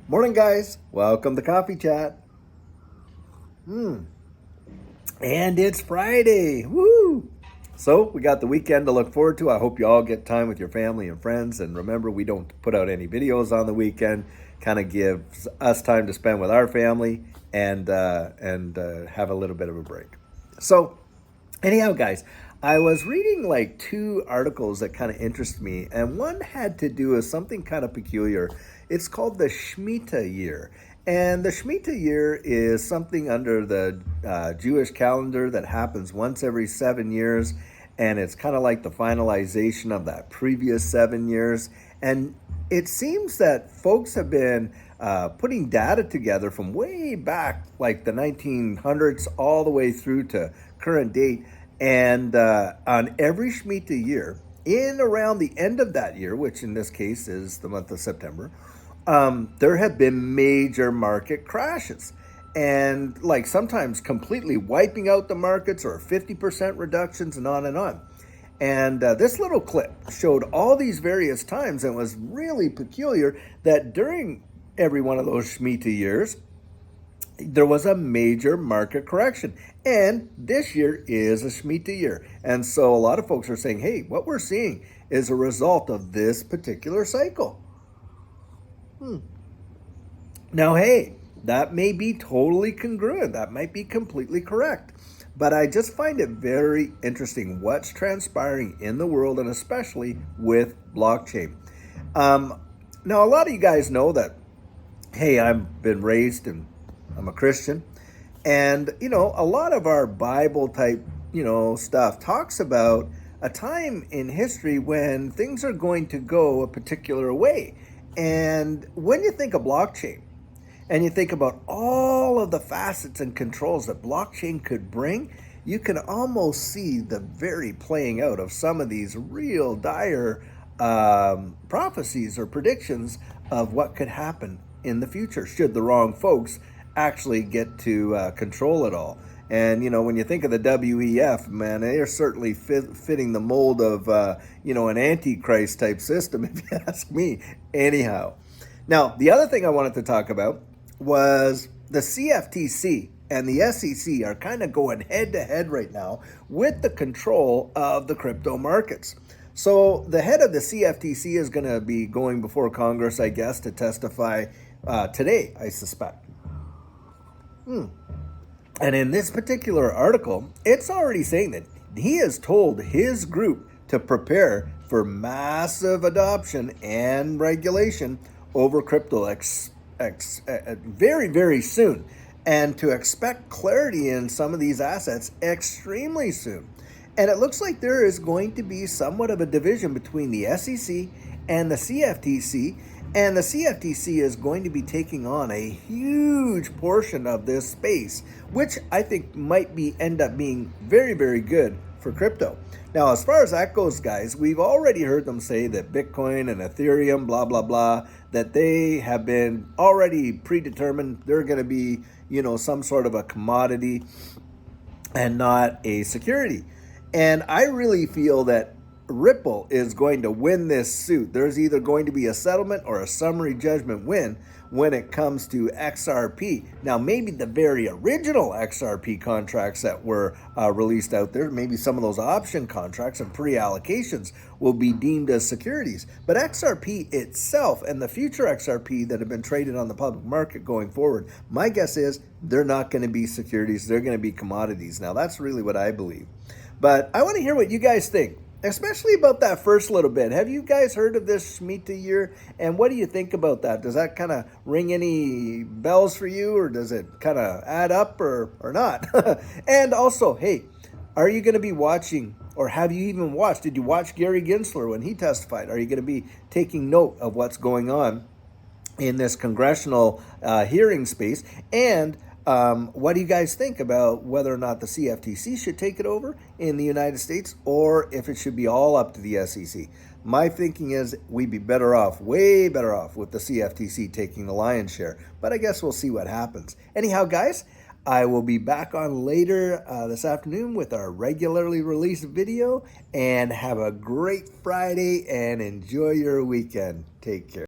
Morning, guys. Welcome to Coffee Chat. And it's Friday. Woo! So we got the weekend to look forward to. I hope you all get time with your family and friends. And remember, we don't put out any videos on the weekend. Kind of gives us time to spend with our family and have a little bit of a break. So anyhow, guys, I was reading like two articles that kind of interest me, and one had to do with something kind of peculiar. It's called the Shmita Year. And the Shmita Year is something under the Jewish calendar that happens once every 7 years. And it's kind of like the finalization of that previous 7 years. And it seems that folks have been putting data together from way back, like the 1900s, all the way through to current date. And on every Shmita year, in around the end of that year, which in this case is the month of September, there have been major market crashes. And like sometimes completely wiping out the markets or 50% reductions and on and on. And this little clip showed all these various times and was really peculiar that during every one of those Shmita years, there was a major market correction. And this year is a Shmita year. And so a lot of folks are saying, hey, what we're seeing is a result of this particular cycle. Now, hey, that may be totally congruent. That might be completely correct. But I just find it very interesting what's transpiring in the world and especially with blockchain. Now, a lot of you guys know that, hey, I've been raised and I'm a Christian. And, a lot of our Bible type, stuff talks about a time in history when things are going to go a particular way. And when you think of blockchain and you think about all of the facets and controls that blockchain could bring, you can almost see the very playing out of some of these real dire prophecies or predictions of what could happen in the future should the wrong folks actually get to control it all. And, when you think of the WEF, man, they are certainly fitting the mold of, an antichrist type system, if you ask me. Anyhow. Now, the other thing I wanted to talk about was the CFTC and the SEC are kind of going head to head right now with the control of the crypto markets. So the head of the CFTC is going to be going before Congress, I guess, to testify today, I suspect. And in this particular article, it's already saying that he has told his group to prepare for massive adoption and regulation over crypto very, very soon, and to expect clarity in some of these assets extremely soon. And it looks like there is going to be somewhat of a division between the SEC and the CFTC. And the CFTC is going to be taking on a huge portion of this space, which I think might end up being very, very good for crypto. Now, as far as that goes, guys, we've already heard them say that Bitcoin and Ethereum, blah, blah, blah, that they have been already predetermined. They're going to be, some sort of a commodity and not a security. And I really feel that Ripple is going to win this suit. There's either going to be a settlement or a summary judgment win when it comes to XRP. Now, maybe the very original XRP contracts that were released out there, maybe some of those option contracts and pre-allocations will be deemed as securities. But XRP itself and the future XRP that have been traded on the public market going forward, my guess is they're not going to be securities. They're going to be commodities. Now, that's really what I believe. But I want to hear what you guys think, especially about that first little bit. Have you guys heard of this Shmita year? And what do you think about that? Does that kind of ring any bells for you, or does it kind of add up or not? And also, hey, are you going to be watching, or have you even watched? Did you watch Gary Gensler when he testified? Are you going to be taking note of what's going on in this congressional hearing space? And what do you guys think about whether or not the CFTC should take it over in the United States, or if it should be all up to the SEC? My thinking is we'd be better off, way better off, with the CFTC taking the lion's share. But I guess we'll see what happens. Anyhow, guys, I will be back on later this afternoon with our regularly released video. And have a great Friday and enjoy your weekend. Take care.